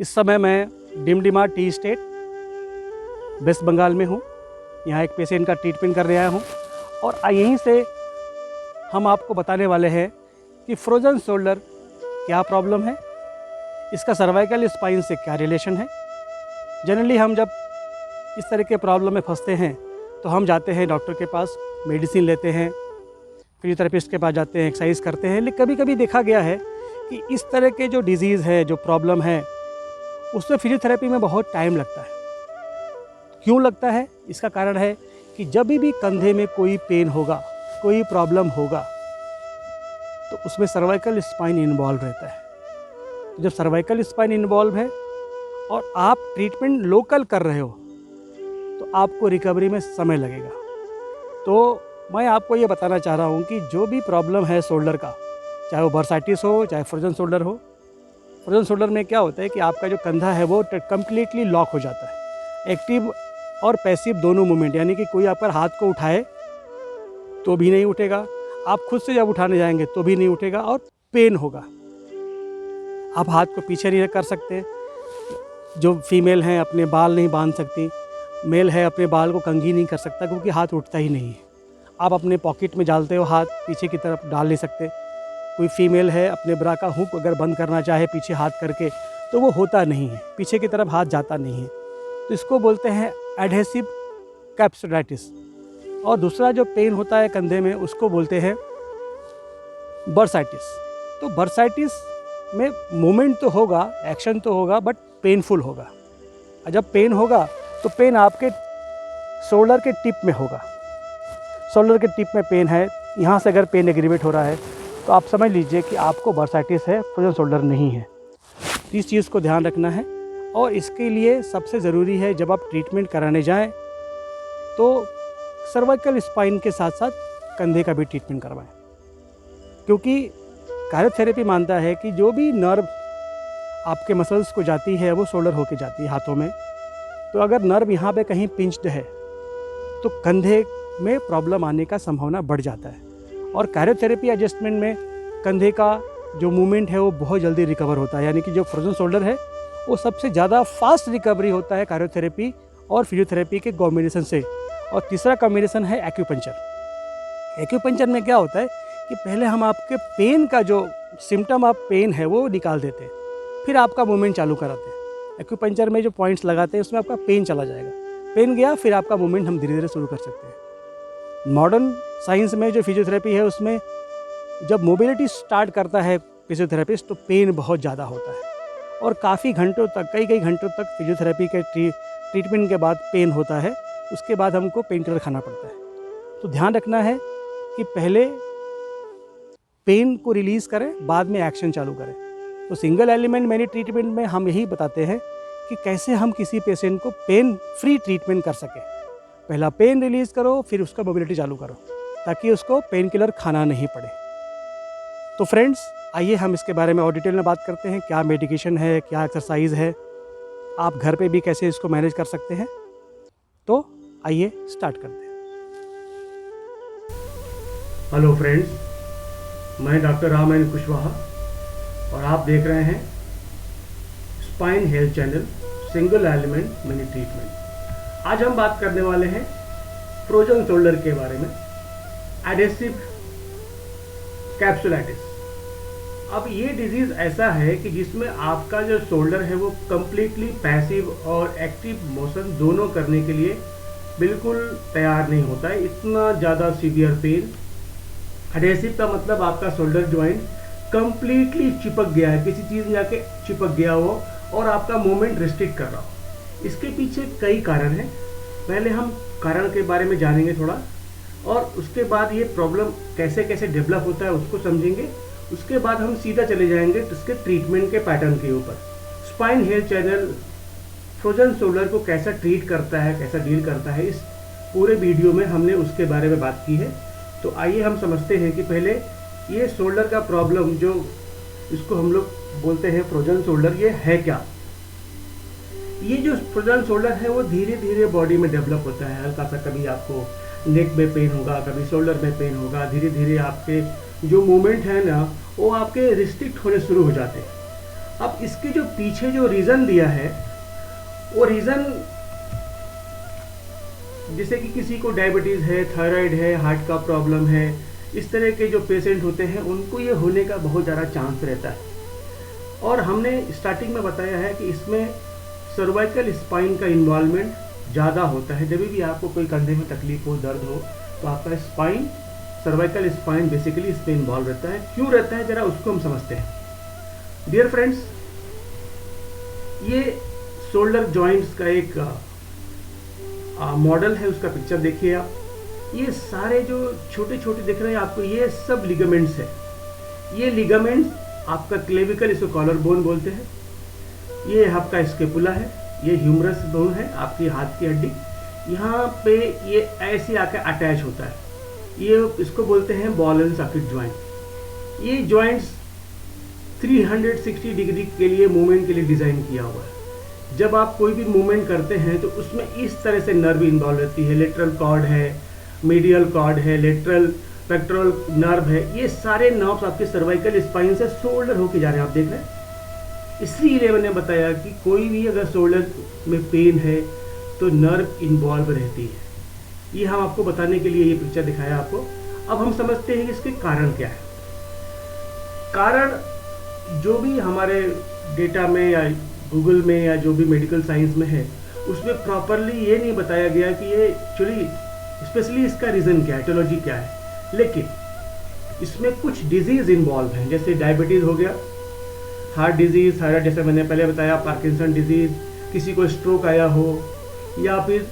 इस समय मैं डिमडिमा टी स्टेट वेस्ट बंगाल में हूँ। यहाँ एक पेशेंट का ट्रीटमेंट करने आया हूँ और यहीं से हम आपको बताने वाले हैं कि फ्रोजन शोल्डर क्या प्रॉब्लम है, इसका सर्वाइकल स्पाइन से क्या रिलेशन है। जनरली हम जब इस तरह के प्रॉब्लम में फंसते हैं तो हम जाते हैं डॉक्टर के पास, मेडिसिन लेते हैं, फिजियोथेरेपिस्ट के पास जाते हैं, एक्सरसाइज करते हैं। लेकिन कभी कभी देखा गया है कि इस तरह के जो डिजीज़ है, जो प्रॉब्लम है, उसमें फिजियोथेरेपी में बहुत टाइम लगता है। क्यों लगता है? इसका कारण है कि जब भी कंधे में कोई पेन होगा, कोई प्रॉब्लम होगा, तो उसमें सर्वाइकल स्पाइन इन्वॉल्व रहता है। तो जब सर्वाइकल स्पाइन इन्वॉल्व है और आप ट्रीटमेंट लोकल कर रहे हो तो आपको रिकवरी में समय लगेगा। तो मैं आपको ये बताना चाह रहा हूँ कि जो भी प्रॉब्लम है शोल्डर का, चाहे वो बर्साइटिस हो, चाहे फ्रोजन शोल्डर हो। फ्रोजन शोल्डर में क्या होता है कि आपका जो कंधा है वो कम्प्लीटली लॉक हो जाता है। एक्टिव और पैसिव दोनों मूवमेंट, यानी कि कोई आप पर हाथ को उठाए तो भी नहीं उठेगा, आप खुद से जब उठाने जाएंगे तो भी नहीं उठेगा और पेन होगा। आप हाथ को पीछे नहीं कर सकते। जो फीमेल हैं अपने बाल नहीं बांध सकती, मेल है अपने बाल को कंघी नहीं कर सकता क्योंकि हाथ उठता ही नहीं है। आप अपने पॉकेट में डालते हो, हाथ पीछे की तरफ डाल नहीं सकते। कोई फीमेल है अपने ब्रा का हुक अगर बंद करना चाहे पीछे हाथ करके तो वो होता नहीं है, पीछे की तरफ हाथ जाता नहीं है। तो इसको बोलते हैं एडहेसिव कैप्सुलाइटिस। और दूसरा जो पेन होता है कंधे में उसको बोलते हैं बर्साइटिस। तो बर्साइटिस में मूवमेंट तो होगा, एक्शन तो होगा, बट पेनफुल होगा। और जब पेन होगा तो पेन आपके शोल्डर के टिप में होगा। शोल्डर के टिप में पेन है, यहाँ से अगर पेन एग्रीवेट हो रहा है तो आप समझ लीजिए कि आपको बर्साइटिस है, फ्रोजन शोल्डर नहीं है। इस चीज़ को ध्यान रखना है और इसके लिए सबसे ज़रूरी है जब आप ट्रीटमेंट कराने जाएं तो सर्वाइकल स्पाइन के साथ साथ कंधे का भी ट्रीटमेंट करवाएं, क्योंकि कायोथेरेपी मानता है कि जो भी नर्व आपके मसल्स को जाती है वो शोल्डर होके जाती है हाथों में। तो अगर नर्व यहाँ पे कहीं पिंच्ड है तो कंधे में प्रॉब्लम आने का संभावना बढ़ जाता है। और कायोथेरेपी एडजस्टमेंट में कंधे का जो मूवमेंट है वो बहुत जल्दी रिकवर होता है, यानी कि जो फ्रोजन शोल्डर है वो सबसे ज़्यादा फास्ट रिकवरी होता है कायोथेरेपी और फिजियोथेरेपी के कॉम्बिनेशन से। और तीसरा कॉम्बिनेशन है एक्यूपंक्चर। एक्यूपंक्चर में क्या होता है कि पहले हम आपके पेन का जो सिम्टम ऑफ पेन है वो निकाल देते हैं, फिर आपका मूवमेंट चालू कराते हैं। एक्यूपंक्चर में जो पॉइंट्स लगाते हैं उसमें आपका पेन चला जाएगा, पेन गया, फिर आपका मूवमेंट हम धीरे धीरे शुरू कर सकते हैं। मॉडर्न साइंस में जो फिजियोथेरेपी है उसमें जब मोबिलिटी स्टार्ट करता है फिजियोथेरेपिस्ट तो पेन बहुत ज़्यादा होता है और काफ़ी घंटों तक, कई घंटों तक फिजियोथेरेपी के ट्रीटमेंट के बाद पेन होता है। उसके बाद हमको पेन किलर खाना पड़ता है। तो ध्यान रखना है कि पहले पेन को रिलीज़ करें, बाद में एक्शन चालू करें। तो सिंगल एलिमेंट मैनी ट्रीटमेंट में हम यही बताते हैं कि कैसे हम किसी पेशेंट को पेन फ्री ट्रीटमेंट कर सकें। पहला पेन रिलीज़ करो, फिर उसका मोबिलिटी चालू करो ताकि उसको पेन किलर खाना नहीं पड़े। तो फ्रेंड्स, आइए हम इसके बारे में और डिटेल में बात करते हैं। क्या मेडिकेशन है, क्या एक्सरसाइज है, आप घर पे भी कैसे इसको मैनेज कर सकते हैं। तो आइए स्टार्ट करते हैं। हेलो फ्रेंड्स, मैं डॉक्टर रामायण कुशवाहा और आप देख रहे हैं spine health channel single element mini treatment. आज हम बात करने वाले हैं फ्रोजन शोल्डर के बारे में, एडहेसिव कैप्सुलाइटिस। अब ये डिजीज़ ऐसा है कि जिसमें आपका जो शोल्डर है वो कम्प्लीटली पैसिव और एक्टिव मोशन दोनों करने के लिए बिल्कुल तैयार नहीं होता है। इतना ज़्यादा सीवियर पेन। एडहेसिव का मतलब आपका शोल्डर ज्वाइंट कम्प्लीटली चिपक गया है, किसी चीज़ में जाके चिपक गया हो और आपका मूवमेंट रिस्ट्रिक्ट कर रहा हो। इसके पीछे कई कारण हैं। पहले हम कारण के बारे में जानेंगे थोड़ा, और उसके बाद ये प्रॉब्लम कैसे कैसे डेवलप होता है उसको समझेंगे। उसके बाद हम सीधा चले जाएंगे इसके ट्रीटमेंट के पैटर्न के ऊपर। Spine health channel frozen shoulder को कैसा ट्रीट करता है, कैसा डील करता है, इस पूरे वीडियो में हमने उसके बारे में बात की है। तो आइए हम समझते हैं कि पहले ये शोल्डर का प्रॉब्लम, जो इसको हम लोग बोलते हैं फ्रोजन शोल्डर, ये है क्या। ये जो फ्रोजन शोल्डर है वो धीरे धीरे बॉडी में डेवलप होता है। हल्का सा कभी आपको नेक में पेन होगा, कभी शोल्डर में पेन होगा। धीरे धीरे आपके जो मूवमेंट है ना वो आपके रिस्ट्रिक्ट होने शुरू हो जाते हैं। अब इसके जो पीछे जो रीज़न दिया है, वो रीज़न जैसे कि किसी को डायबिटीज़ है, थायराइड है, हार्ट का प्रॉब्लम है, इस तरह के जो पेशेंट होते हैं उनको ये होने का बहुत ज़्यादा चांस रहता है। और हमने स्टार्टिंग में बताया है कि इसमें सर्वाइकल स्पाइन का इन्वॉल्वमेंट ज़्यादा होता है। जब भी आपको कोई कंधे में तकलीफ हो, दर्द हो, तो आपका स्पाइन, सर्वाइकल स्पाइन बेसिकली इसमें इन्वॉल्व रहता है। क्यों रहता है, ज़रा उसको हम समझते हैं। डियर फ्रेंड्स, ये शोल्डर जॉइंट्स का एक मॉडल है, उसका पिक्चर देखिए आप। ये सारे जो छोटे छोटे दिख रहे हैं आपको, ये सब लिगामेंट्स है। ये लिगामेंट्स आपका क्लेविकल, इसको कॉलर बोन बोलते हैं। ये आपका स्केपुला है, ये ह्यूमरस बोन है, आपकी हाथ की हड्डी। यहाँ पे ये ऐसे आकर अटैच होता है, ये इसको बोलते हैं बॉल एंड सॉकेट जॉइंट। ये जॉइंट्स 360 डिग्री के लिए मूवमेंट के लिए डिज़ाइन किया हुआ है। जब आप कोई भी मूवमेंट करते हैं तो उसमें इस तरह से नर्व इन्वॉल्व रहती है। लेटरल कॉर्ड है, मीडियल कॉर्ड है, लेटरल पेक्टोरल नर्व है। ये सारे नर्व्स आपके सर्वाइकल स्पाइन से शोल्डर होके जा रहे हैं, आप देख रहे हैं। इसलिए मैंने बताया कि कोई भी अगर शोल्डर में पेन है तो नर्व इन्वॉल्व रहती है। ये हम आपको बताने के लिए ये पिक्चर दिखाया आपको। अब हम समझते हैं कि इसके कारण क्या है। कारण जो भी हमारे डेटा में या गूगल में या जो भी मेडिकल साइंस में है, उसमें प्रॉपरली ये नहीं बताया गया कि ये एक्चुअली स्पेशली इसका रीज़न क्या है, एटियोलॉजी क्या है। लेकिन इसमें कुछ डिजीज़ इन्वॉल्व हैं, जैसे डायबिटीज़ हो गया, हार्ट डिजीज़, थायराइड, जैसे मैंने पहले बताया, पार्किंसन डिजीज़, किसी को स्ट्रोक आया हो, या फिर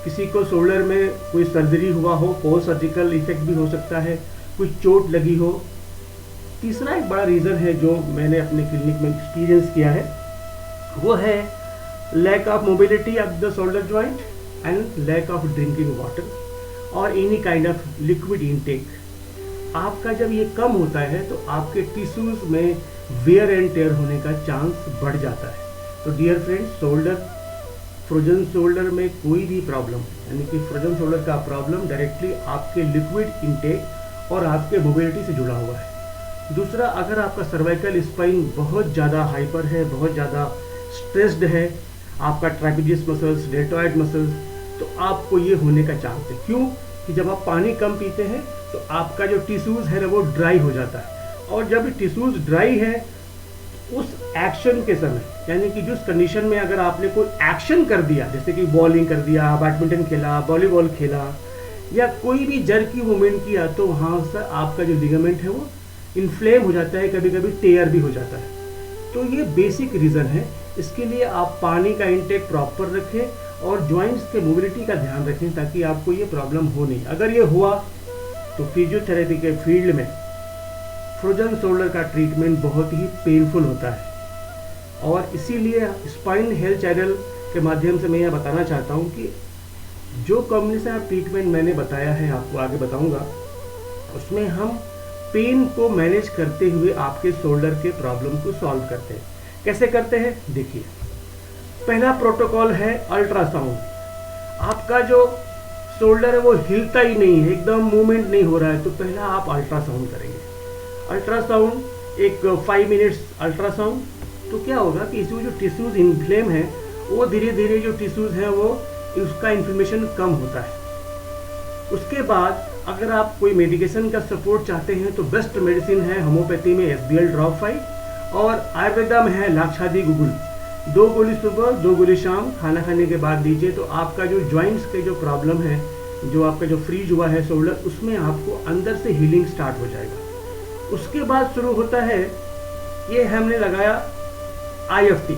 किसी को शोल्डर में कोई सर्जरी हुआ हो, पोस्ट सर्जिकल इफेक्ट भी हो सकता है, कुछ चोट लगी हो। तीसरा एक बड़ा रीज़न है जो मैंने अपने क्लिनिक में एक्सपीरियंस किया है, वो है lack of mobility of the shoulder joint and lack of drinking water और any kind of liquid intake. आपका जब ये कम होता है तो आपके टिश्यूज़ में वेयर एंड टेयर होने का चांस बढ़ जाता है। तो dear friends, shoulder, frozen shoulder में कोई भी प्रॉब्लम, यानी कि फ्रोजन शोल्डर का प्रॉब्लम डायरेक्टली आपके लिक्विड इनटेक और आपके मोबिलिटी से जुड़ा हुआ है। दूसरा, अगर आपका सर्वाइकल स्पाइन बहुत ज़्यादा हाइपर है, बहुत ज़्यादा स्ट्रेस्ड है, आपका ट्रापेजियस मसल्स, डेल्टॉइड मसल्स, तो आपको ये होने का चांस है। क्यों? कि जब आप पानी कम पीते हैं तो आपका जो टिश्यूज़ है ना वो ड्राई हो जाता है, और जब टिश्यूज़ ड्राई है उस एक्शन के समय, यानी कि जिस कंडीशन में अगर आपने कोई एक्शन कर दिया, जैसे कि बॉलिंग कर दिया, बैडमिंटन खेला, वॉलीबॉल खेला, या कोई भी जर की मूवमेंट किया, तो वहाँ से आपका जो लिगामेंट है वो इन्फ्लेम हो जाता है, कभी कभी टेयर भी हो जाता है। तो ये बेसिक रीज़न है। इसके लिए आप पानी का इंटेक प्रॉपर रखें और जॉइंट्स के मोबिलिटी का ध्यान रखें, ताकि आपको ये प्रॉब्लम हो नहीं। अगर ये हुआ तो फिजियोथेरेपी के फील्ड में फ्रोजन शोल्डर का ट्रीटमेंट बहुत ही पेनफुल होता है। और इसीलिए स्पाइन हेल्थ चैनल के माध्यम से मैं यह बताना चाहता हूँ कि जो कॉम्बिनेशन ऑफ ट्रीटमेंट मैंने बताया है, आपको आगे बताऊँगा, उसमें हम पेन को मैनेज करते हुए आपके शोल्डर के प्रॉब्लम को सॉल्व करते हैं। कैसे करते हैं देखिए। पहला प्रोटोकॉल है अल्ट्रासाउंड। आपका जो शोल्डर है वो हिलता ही नहीं है, एकदम मूवमेंट नहीं हो रहा है, तो पहला आप अल्ट्रासाउंड करेंगे। अल्ट्रासाउंड एक 5 मिनट्स अल्ट्रासाउंड, तो क्या होगा कि इसमें जो टिश्यूज़ इन्फ्लेम है वो धीरे धीरे जो टिश्यूज़ हैं वो उसका इन्फ्लेमेशन कम होता है। उसके बाद अगर आप कोई मेडिकेशन का सपोर्ट चाहते हैं तो बेस्ट मेडिसिन है होम्योपैथी में SBL ड्रॉप 5, और आयुर्वेदा में है लाक्षादी गुगुल। 2 गोली सुबह, 2 गोली शाम खाना खाने के बाद दीजिए, तो आपका जो जॉइंट्स के जो प्रॉब्लम है, जो आपका जो फ्रीज हुआ है शोल्डर, उसमें आपको अंदर से हीलिंग स्टार्ट हो जाएगा। उसके बाद शुरू होता है, ये हमने लगाया IFT।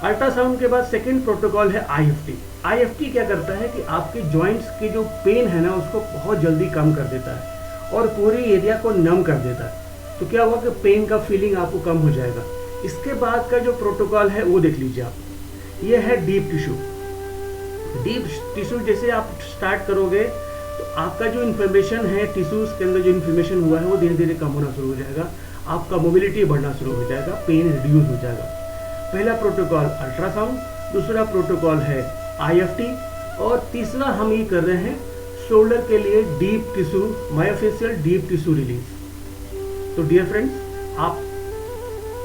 अल्ट्रासाउंड के बाद सेकेंड प्रोटोकॉल है IFT। IFT क्या करता है कि आपके जॉइंट्स की जो पेन है ना उसको बहुत जल्दी कम कर देता है और पूरी एरिया को नम कर देता है। तो क्या होगा कि पेन का फीलिंग आपको कम हो जाएगा। इसके बाद का जो प्रोटोकॉल है वो देख लीजिए आप। ये है डीप टिश्यू। डीप टिश्यू जैसे आप स्टार्ट करोगे तो आपका जो इन्फ्लेमेशन है, टिश्यूज़ के अंदर जो इन्फ्लेमेशन हुआ है वो धीरे धीरे कम होना शुरू हो जाएगा, आपका मोबिलिटी बढ़ना शुरू हो जाएगा, पेन रिड्यूस हो जाएगा। पहला प्रोटोकॉल अल्ट्रासाउंड, दूसरा प्रोटोकॉल है IFT, और तीसरा हम ये कर रहे हैं शोल्डर के लिए deep tissue, myofascial deep tissue release. तो डियर फ्रेंड्स, आप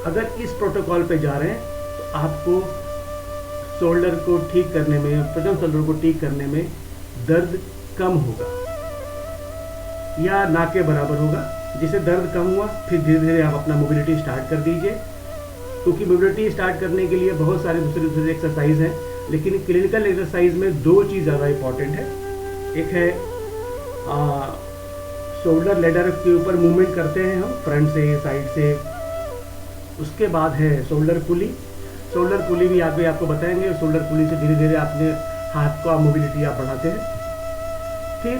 अगर इस प्रोटोकॉल पे जा रहे हैं तो आपको शोल्डर को ठीक करने में, फ्रोजन शोल्डर को ठीक करने में दर्द कम होगा या ना के बराबर होगा। जिससे दर्द कम हुआ, फिर धीरे धीरे आप अपना मोबिलिटी स्टार्ट कर दीजिए, क्योंकि मोबिलिटी स्टार्ट करने के लिए बहुत सारे दूसरे एक्सरसाइज हैं, लेकिन क्लिनिकल एक्सरसाइज में दो चीज़ ज़्यादा इंपॉर्टेंट है। एक है शोल्डर लेडर के ऊपर मूवमेंट करते हैं हम फ्रंट से साइड से, उसके बाद है शोल्डर पुली। शोल्डर पुली भी आगे आपको बताएंगे। शोल्डर पुली से धीरे धीरे अपने हाथ का मोबिलिटी आप बढ़ाते हैं। फिर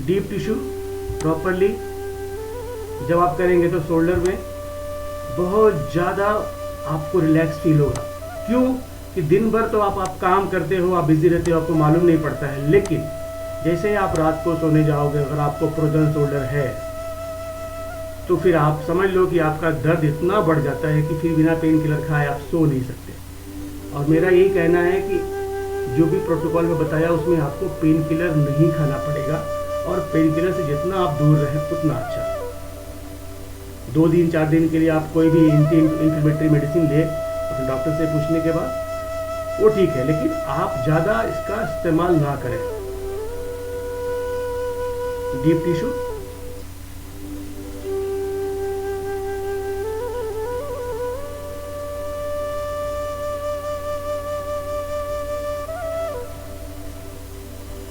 डीप टिश्यू प्रॉपरली जब आप करेंगे तो शोल्डर में बहुत ज़्यादा आपको रिलैक्स फील होगा। क्यों कि दिन भर तो आप काम करते हो, आप बिजी रहते हो, आपको मालूम नहीं पड़ता है, लेकिन जैसे आप रात को सोने जाओगे, अगर आपको फ्रोजन शोल्डर है तो फिर आप समझ लो कि आपका दर्द इतना बढ़ जाता है कि फिर बिना पेन किलर खाए आप सो नहीं सकते। और मेरा यही कहना है कि जो भी प्रोटोकॉल में बताया उसमें आपको पेन किलर नहीं खाना पड़ेगा, और पेन किलर से जितना आप दूर रहें उतना अच्छा। 2 दिन 4 दिन के लिए आप कोई भी एंटी इन्फ्लेमेटरी मेडिसिन ले अपने डॉक्टर से पूछने के बाद, वो ठीक है, लेकिन आप ज़्यादा इसका इस्तेमाल ना करें। डीप टिश्यू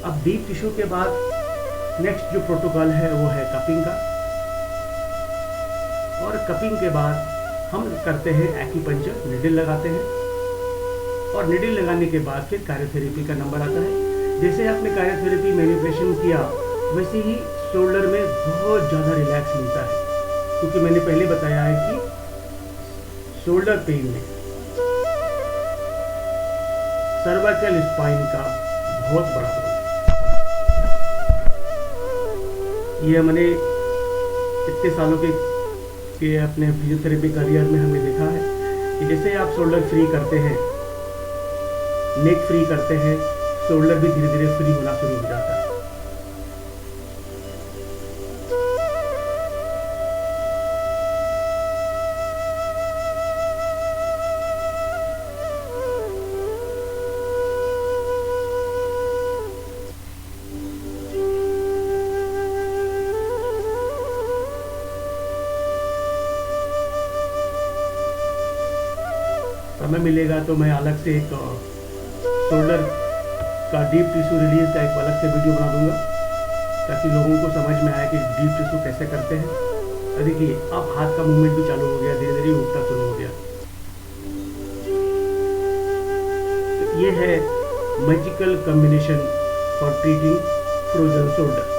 अब डीप टिश्यू के बाद नेक्स्ट जो प्रोटोकॉल है वो है कपिंग का, और कपिंग के बाद हम करते हैं एक्यूपंक्चर, निडल लगाते हैं, और निडल लगाने के बाद फिर क्रायोथेरेपी का नंबर आता है। जैसे आपने क्रायोथेरेपी मैनिपुलेशन किया वैसे ही शोल्डर में बहुत ज़्यादा रिलैक्स मिलता है, क्योंकि मैंने पहले बताया है कि शोल्डर पेन में सर्वाइकल स्पाइन का बहुत बड़ा रोल है। ये मैंने इतने सालों के अपने फिजियोथेरेपी करियर में हमने देखा है कि जैसे आप शोल्डर फ्री करते हैं, नेक फ्री करते हैं, शोल्डर भी धीरे धीरे फ्री होना शुरू हो जाता है। समय मिलेगा तो मैं अलग से एक शोल्डर का डीप टिश्यू रिलीज का एक अलग से वीडियो बना दूंगा, ताकि लोगों को समझ में आए कि डीप टिश्यू कैसे करते हैं। देखिए अब हाथ का मूवमेंट भी चालू हो गया, धीरे धीरे उठना शुरू हो गया। तो ये है magical combination for treating frozen shoulder.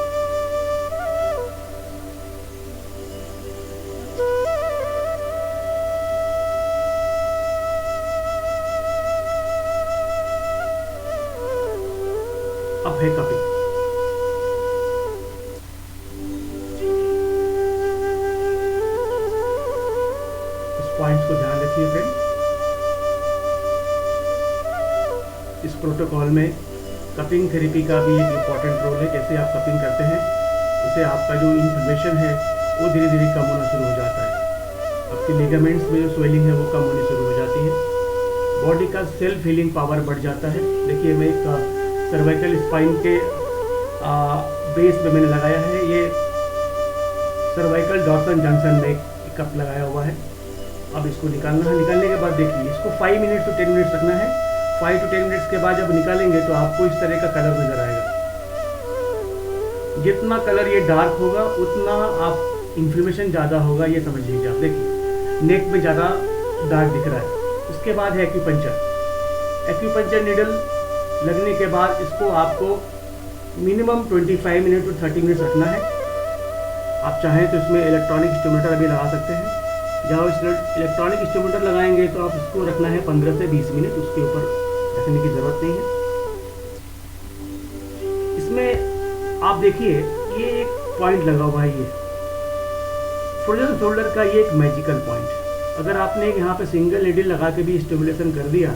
अब है कपिंग। इस पॉइंट्स को ध्यान रखिए फ्रेंड। इस प्रोटोकॉल में कपिंग थेरेपी का भी एक इम्पॉर्टेंट रोल है। जैसे आप कपिंग करते हैं उससे आपका जो इन्फ्लेमेशन है वो धीरे धीरे कम होना शुरू हो जाता है। आपके लिगामेंट्स में जो स्वेलिंग है वो कम होनी शुरू हो जाती है। बॉडी का सेल्फ हीलिंग पावर बढ़ जाता है। देखिए मैं एक सर्वाइकल स्पाइन के बेस पे मैंने लगाया है, ये सर्वाइकल डॉर्सन जंक्शन में एक कप लगाया हुआ है। अब इसको निकालना है। निकालने के बाद देखिए इसको 5 मिनट to 10 मिनट्स रखना है। 5 to 10 मिनट्स के बाद जब निकालेंगे तो आपको इस तरह का कलर नजर आएगा। जितना कलर ये डार्क होगा उतना आप इन्फ्लेमेशन ज़्यादा होगा, ये समझ लीजिए आप। देखिए नेक में ज़्यादा डार्क दिख रहा है। उसके बाद है एक्यूपंक्चर। एक्यूपंक्चर निडल लगने के बाद इसको आपको मिनिमम 25 मिनट to 30 मिनट्स रखना है। आप चाहें तो इसमें इलेक्ट्रॉनिक स्टिमुलेटर भी लगा सकते हैं। जहाँ इलेक्ट्रॉनिक स्टिमुलेटर लगाएंगे तो आप इसको रखना है 15 से 20 मिनट, उसके ऊपर रखने की ज़रूरत नहीं है। इसमें आप देखिए ये एक पॉइंट लगा हुआ है, ये फ्रोजन शोल्डर का ये एक मैजिकल पॉइंट है। अगर आपने यहाँ पे सिंगल नीडल लगा के भी स्टिमुलेशन कर दिया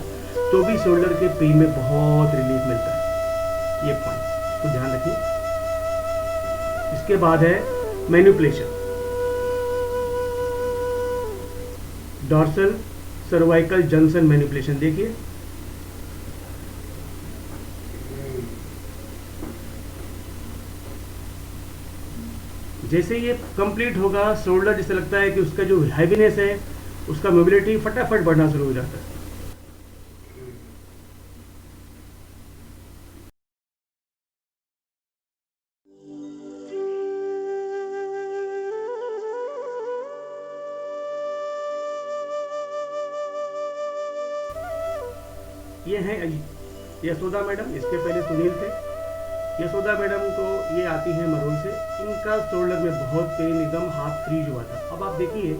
तो भी शोल्डर के पेन में बहुत रिलीफ मिलता है। ये पॉइंट तो ध्यान रखिए। इसके बाद है manipulation, dorsal cervical junction manipulation. देखिए जैसे ये कंप्लीट होगा, शोल्डर जैसे लगता है कि उसका जो हैवीनेस है, उसका मोबिलिटी फटाफट बढ़ना शुरू हो जाता है। ये हैं यशोदा मैडम, इसके पहले सुनील थे। यशोदा मैडम तो ये आती हैं मरोल से, इनका शोल्डर में बहुत पेन, एकदम हाथ फ्रीज हुआ था। अब आप देखिए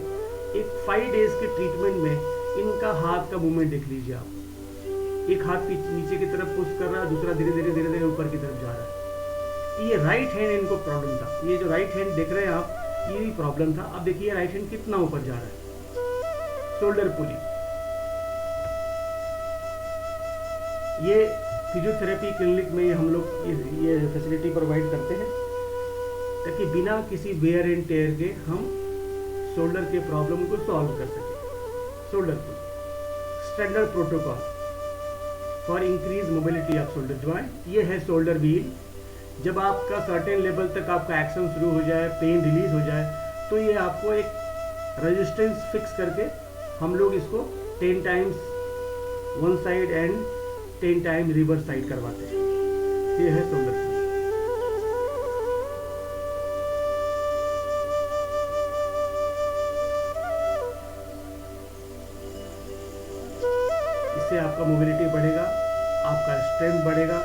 एक 5 डेज के ट्रीटमेंट में इनका हाथ का मूवमेंट देख लीजिए आप, एक हाथ नीचे की तरफ पुश कर रहा है, दूसरा धीरे धीरे ऊपर की तरफ जा रहा है। ये राइट हैंड इनको प्रॉब्लम था, ये जो राइट हैंड देख रहे हैं आप, ये भी प्रॉब्लम था। अब देखिए राइट हैंड कितना ऊपर जा रहा है, शोल्डर पुलिंग। ये फिजियोथेरेपी क्लिनिक में हम लोग ये फैसिलिटी प्रोवाइड करते हैं ताकि बिना किसी वेयर एंड टेयर के हम शोल्डर के प्रॉब्लम को सॉल्व कर सकें। Shoulder pulling standard protocol for increase mobility off shoulder joint. ये है शोल्डर व्हील। जब आपका सर्टेन लेवल तक आपका एक्शन शुरू हो जाए, पेन रिलीज हो जाए, तो ये आपको एक रेजिस्टेंस फिक्स करके हम लोग इसको 10 times one side and 10 time reverse side करवाते हैं। ये है शोल्डर पुलिंग। इससे आपका मोबिलिटी बढ़ेगा, आपका स्ट्रेंथ बढ़ेगा।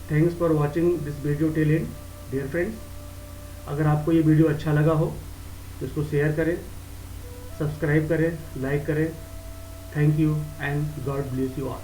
Thanks for watching this video till end dear friends. अगर आपको ये वीडियो अच्छा लगा हो तो इसको शेयर करें, सब्सक्राइब करें, लाइक करें। Thank you and God bless you all.